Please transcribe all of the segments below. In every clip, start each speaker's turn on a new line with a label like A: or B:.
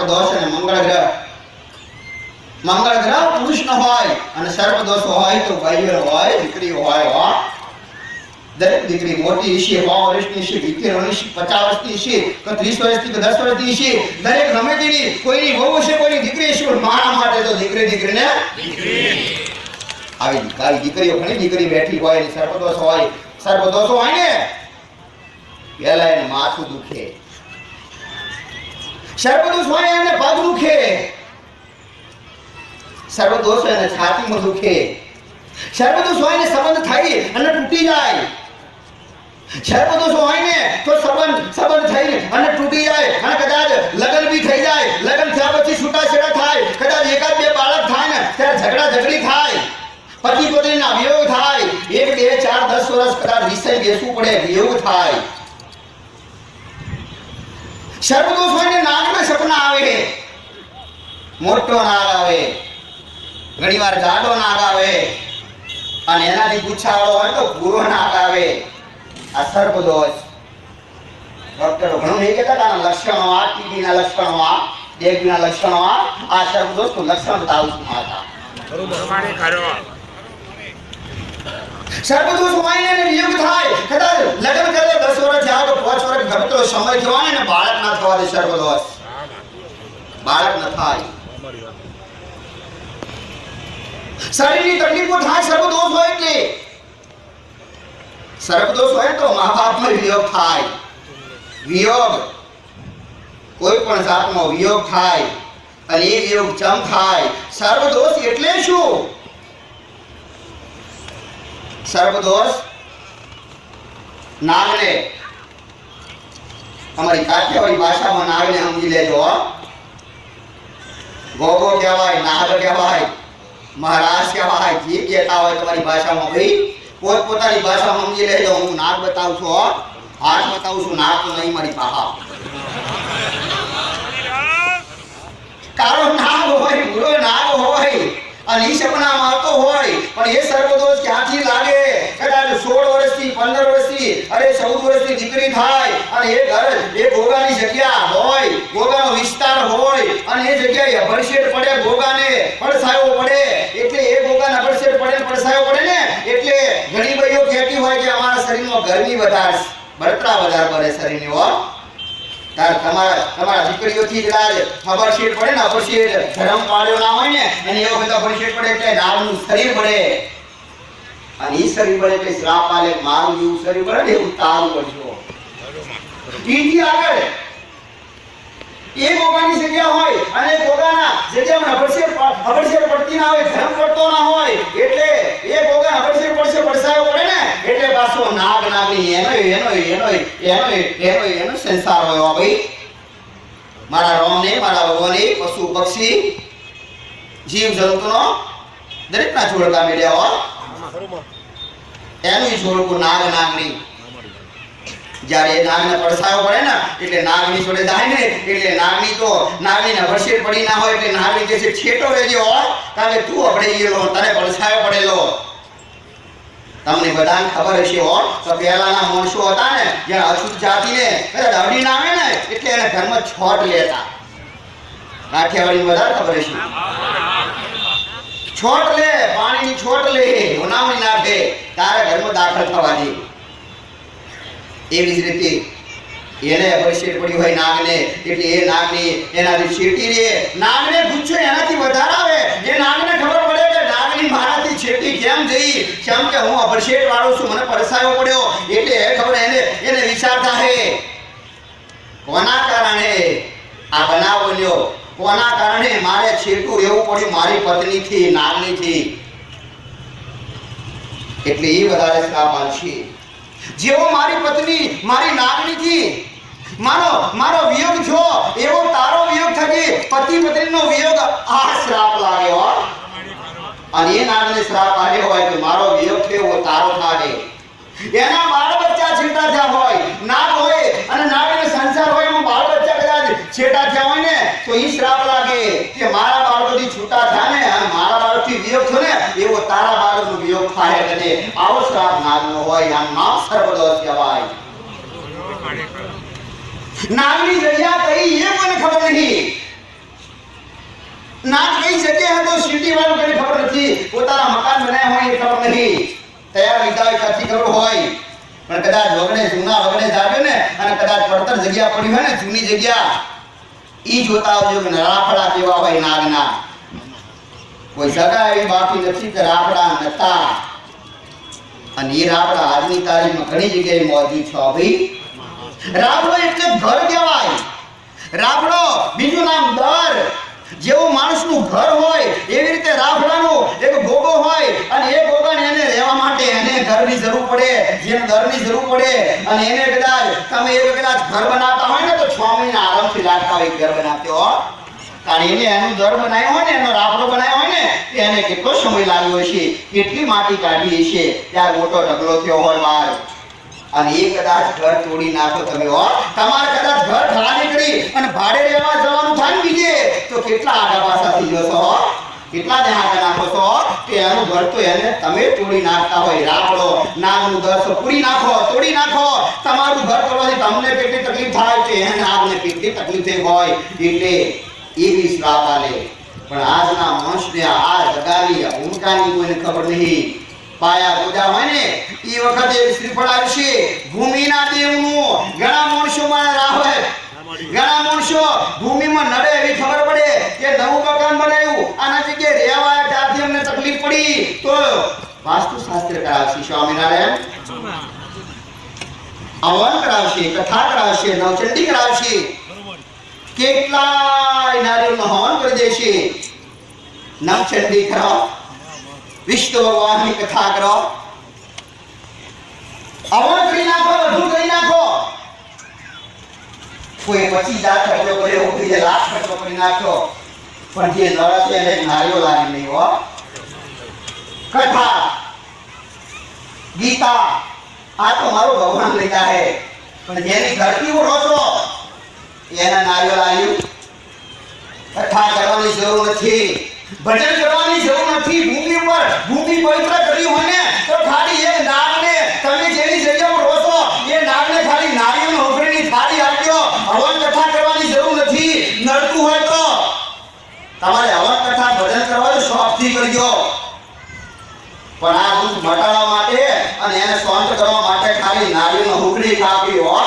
A: સર્પદોષ અને મંગળ ગ્રહ પુરુષનો હોય અને સર્પદોષ હોય તો ભાઈઓ હોય દીકરી હોય દરેક દીકરી મોટી છે 100 વર્ષની છે 70 વર્ષની 50 વર્ષની છે કે 30 વર્ષની કે 10 વર્ષની છે દરેક ગમે તેની કોઈની વહુ છે કોઈની દીકરી છે મારા માટે તો દીકરીને આવી દીકરીઓ ઘણી દીકરી બેઠી હોય ને સર્પદોષ હોય ને પેલા એને માથું દુખે સર્પદોષ હોય એને પગ દુખે સર્પદોષ હોય એને છાતીમાં દુખે સર્પદોષ હોય ને સંબંધ થાય અને તૂટી જાય સર્પદોષ હોય ને તો સંબંધ થઈ અને તૂટી જાય અને કદાચ લગ્ન બી થઈ જાય લગ્ન થયા પછી છૂટાછેડા થાય કદાચ એકાદ બે બાળક થાય ને ત્યારે ઝઘડી થાય પતિ પત્નીના વિયોગ થાય 1 2 4 10 વર્ષ કદાચ વિષય બેસવું પડે વિયોગ થાય સર્પદોષ હોય ને નાગના સપના આવે મોટો નાગ આવે ઘણીવાર જાડો નાગ આવે અને એનાથી પૂછાવાળો હોય તો પૂરો નાગ આવે આ સર્પદોષ ડોક્ટરો ઘણું નહીં કહેતા આના લક્ષણો આ ટીબીના લક્ષણો આ ડેન્ગ્યુના લક્ષણો આ સર્પદોષ તો લક્ષણ બતાવું છું માતા સર્પદોષ હોય ને વિયોગ થાય કદાચ લગ્ન કરે 10 વર્ષ થયા તો 5 વર્ષ ગમતો સમય થયો ને બાળક ના થવા દે સર્પદોષ બાળક ન થાય શરીરની તકલીફો થાય સર્પદોષ હોય એટલે સર્પદોષ હોય તો મા બાપનો વિયોગ થાય વિયોગ કોઈ પણ જાતનો વિયોગ થાય અને એ વિયોગ ચમ થાય સર્પદોષ એટલે શું સર્પદોષ નાગને અમારી કાઠિયાવાડી ભાષામાં નાગને સમજી લેજો ગોગો કહેવાય નાગ કહેવાય મહારાજ કહેવાય જે કહેતા હોય તમારી ભાષામાં ભાઈ પોતપોતાની ભાષામાં સમજી લેજો હું નાગ બતાવું છું હાથ બતાવું છું નાગ તો નહીં મારી પાહા કાળો નાગ હોય ભૂરો નાગ હોય અને ઈ સપનામાં આવતો હોય પણ એ સર્પદોષ ક્યાંથી લાગે કદાચ 16 વર્ષથી 15 વર્ષથી અરે 14 વર્ષની દીકરી થાય અને એ ઘર એ ગોગાની જગ્યા હોય ગોગાનો વિસ્તાર હોય અને એ જગ્યાએ અભરશેડ પડે ગોગાને પડછાયો પડે એટલે એ ગોગાના અભરશેડ પડે પડછાયો પડે ને એટલે ઘણી બઈઓ કહેતી હોય કે અમારા શરીરમાં ગરમી વધારે બળતરા વધારે પડે શરીરની હો તમારા દીકરીઓથી કદાચ અભરશેડ પડે ને અભરશેડ ગરમ પાડ્યો ના હોય ને અને એવો બધો અભરશેડ પડે એટલે નાગનું શરીર પડે અને ઈ શરીર પડે એટલે શ્રાપ આલે મારું જેવું શરીર પડે ને એવું તારું પડજો બીજી આગળ એ ગોગાની જગ્યા હોય અને ગોગાના જગ્યામાં અભરશેડ પડતી ના હોય ધર્મ પડતો ના હોય એટલે એ ગોગા અભરશેડ પડશે પડસાયો પડે ને એટલે પાછો નાગ નાગની એનો સંસાર હોય ભાઈ મારા રોમને મારા ભગવાને પશુ પક્ષી જીવ જંતુનો દરેકના જોડકા મેળ્યા એનું જોડકું નાગ નાગની જ્યારે નાગને પડછાયો પડે ને એટલે નાગની જોડે જાય ને એટલે નાગની અભરશેડ પડી ના હોય એટલે નાગની જે છે છેટો રહેજો કારણ કે તું અપડે ગયેલો તને પડછાયો પડેલો તમને બધાને ખબર હશે તો પહેલાના માણસો હતા ને જ્યાં અશુદ્ધ જાતિને અડી ના આવે ને એટલે એના ઘરમાં છોટ લેતા કાઠિયાવાડી વધારે ખબર હશે છોટ લે પાણીની છોટ લે ઉનાવણી નાખે તારે ઘરમાં દાખલ થવા દે એવી જ રીતે એને અભરશેડ પડી હોય નાગને એટલે એ નાગની એનાથી છેટી રે નાગને ગુચ્છો એનાથી વધારે આવે જે નાગને ખબર પડે કે નાગની મારાથી છેટી કેમ જઈ કેમ કે હું અભરશેડ વાળો છું મને પડસાયો પડ્યો એટલે એ ખબર એને વિચાર થાય કોના કારણે આ બનાવ બન્યો કોના કારણે મારે છેટું રહેવું પડ્યું મારી પત્નીથી નાગનીથી એટલે એ વધારે શ્રાપ આવશે જેવો મારી પત્ની મારી નાગનીથી મારો વિયોગ થયો એવો તારો વિયોગ થકી પતિ પત્નીનો વિયોગ આ શ્રાપ લાગ્યો અને એ નાગને શ્રાપ આવ્યો હોય કે મારો વિયોગ થયો એવો તારો થાય એના બાળ બચ્ચા છેટા થયા હોય નાગ હોય અને નાગને સંસાર હોય એમાં બાળ બચ્ચા કદાચ છેટા થયા હોય ને તો ઈ શ્રાપ લાગે કે મારા બાળકોથી છૂટા થયા ને અને મારા બાળકથી વિયોગ થયો ને એવો તારા બાળકનો વિયોગ થાય એટલે આવો શ્રાપ નાગનો હોય આમ નામ સર્પદોષ કહેવાય નાગની જગ્યા કઈ એ મને ખબર નહીં નાગ કઈ જગ્યાએ હતો સિટી વાળું કઈ ખબર નથી, પોતાના મકાન બનાવ્યા હોય એ ખબર નહીં, તૈયાર લીધા હોય કાથી ખબર હોય, પણ કદાચ વગડે જૂના વગડે જાવ્યો ને અને કદાચ પડતર જગ્યા પડી હોય ને જૂની જગ્યા ઈ જોતા આવજો કે રાફડા કેવા હોય નાગના. કોઈ જગા એવી બાકી નથી કે રાફડા નતા, અને એ રાફડા આજની તારીખમાં ઘણી જગ્યાએ મોજૂદ છે ભાઈ. રાફડો એટલે ઘર કહેવાય. રાફડો બીજું નામ દર. જેવું માણસનું ઘર હોય એવી રીતે રાફડાનું એક ગોગો હોય, અને એ ગોગાને એને રહેવા માટે એને ઘરની જરૂર પડે, જેમ દરની જરૂર પડે, અને એને કદાચ તમે એ કદાચ ઘર બનાવતા હોય ને તો 6 મહિના આરામથી લાગતા હોય ઘર બનાવતે હો. કારણ એને એનું દર બનાવ્યો હોય ને, એનો રાફડો બનાવ્યો હોય ને, એને કેટલો સમય લાગ્યો હશે, કેટલી માટી કાઢી હશે, ત્યાર મોટો ઢગલો થયો હોય બહાર, અને એ કદાચ ઘર તોડી નાખો તમે હો. તમારે કદાચ ઘર ખાલી કરી અને ભાડે રહેવા જવાનું થાય ને બીજે તો કેટલા આગા પાછા થઈ જશો, કેટલા ને આગા નાખો છો કે એનું ઘર તો એને તમે તોડી નાખતા હોય. રાફડો નાગનું દર તો પૂરી નાખો, તોડી નાખો. તમારું ઘર તોડવાથી તમને કેટલી તકલીફ થાય છે, એને આગને કેટલી તકલીફ થઈ હોય, એટલે એવી શ્રાપ આલે. પણ આજના માણસને આ જગાની ભૂમિકાની કોઈને ખબર નહીં. પાયા પૂજા હોય ને એ વખતે શ્રીફળ આવશે ભૂમિના દેવનું. ઘણા માણસોમાં રાહે, ઘણા માણસો ભૂમિમાં નડે એવી ખબર પડે કે નવું મકાન બનાવ્યું, આના જગ્યાએ રહેવા ત્યારથી અમને તકલીફ પડી તો વાસ્તુ શાસ્ત્ર કરાવશે, સ્વામિનારાયણ હવન કરાવશે, કથા કરાવશે, નવચંડી કરાવશે, કેટલાય નારીઓનો હવન કરી દેશે. નવચંડી કરાવો, વિષ્ણુ ભગવાનની કથા કરો, હવન કરી નાખો, બધું કરી નાખો. કોઈ 25,000 ખર્ચો કર્યો, કોઈ 1 લાખ ખર્ચો કરી નાખ્યો, પણ જે નળ છે એને નારીઓ લાવી નહીં હો. કથા ગીતા આ તો મારો ભગવાન લેતા હે, પણ જેની ધરતી ઉઠો છો એના નારીઓ લાવ્યું. કથા કરવાની જરૂર નથી, ભજન કરવાની જરૂર નથી. ભૂમિ ઉપર ભૂમિ પવિત્ર કરી હોય ને તો ખાલી એક નાગને તમે જેની જગ્યા પર રહો છો એ નાગને ખાલી નારીઓની હોફળીની થાળી આપજો. હવન કથા કરવાની જરૂર નથી. નડતું હોય તો તમારે હવન કથા ભજન કરવાનું શોખથી કરજો, પણ આ દુઃખ મટાડવા માટે અને એને શાંત કરવા માટે ખાલી નારીઓની હોફળી કાપી હો.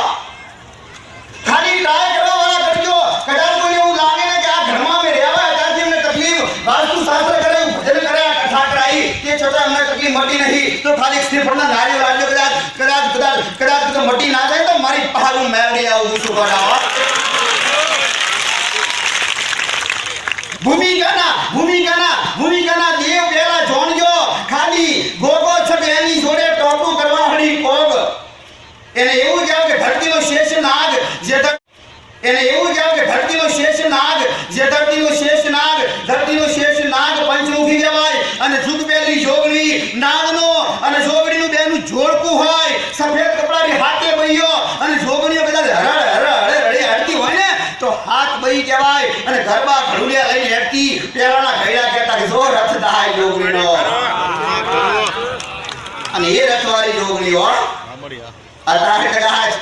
A: ખાલી ટ્રાય કરવા વાળા કરજો. કદાચ કોઈ એવું લાગે ને કે આ ઘરમાં અમે રહેવા ત્યાંથી અમને તકલીફ, વાસ્તુ શાસ્ત્ર કરાયું, ભજન કરાયા, કથા કરાઈ, તે છતાં અમને તકલીફ મટી નહીં તો ખાલી શ્રીફળના નારીઓ લાવજો. કદાચ તો મટી ના જાય તો મારી પહાડું મેળવી આવું શું કરાવો. ભૂમિકાના દેવ પેલા જોણજો. ખાલી ગોગો છે કે એની જોડે ટોપું કરવા હળી કોગ. એને એવું કહેવાય કે ધરતીનો શેષ નાગ જે ધરતીનો શેષ નાગ પંચમુખી કહેવાય. અને જુગ પેલી જોગણી નાગનો અને જોગણીનું બેનું જોડકું હોય, સફેદ કપડાની હાથે બઈયો, અને જોગણીઓ કદાચ હરડી હરતી હોય ને તો હાથ બઈ કહેવાય. અને ગરબા ઘડુલિયા લઈને હેડતી પેલાના ઘડા કહેતા કે જો રથ દાય જોગણીનો, અને એ રથવાળી જોગણી હો. અત્યારે કદાચ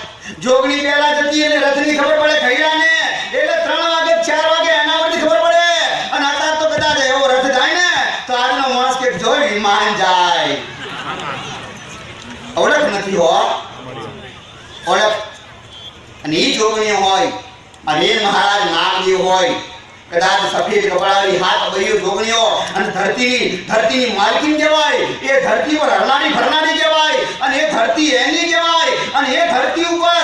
A: જોગણી પેલા જતી એટલે રથની ખબર પડે ખૈડાને, એટલે 3 વાગે 4 વાગે એના પરથી ખબર પડે. અને અત્યારે તો કદાચ એવો રથ જાય ને તો આજનો માણસ કે જોઈ વિમાન જાય. ઓળખ નથી હો, ઓળખ. અને એ જોગણી હોય અને એ મહારાજ નાગદેવ હોય, કદાચ સફેદ કપડાવાળી હાથ બઈઓ જોગણીઓ, અને ધરતીની માલકીન કહેવાય. એ ધરતી પર હરનારી ફરનારી કહેવાય, અને એ ધરતી એની કહેવાય. અને એ ધરતી ઉપર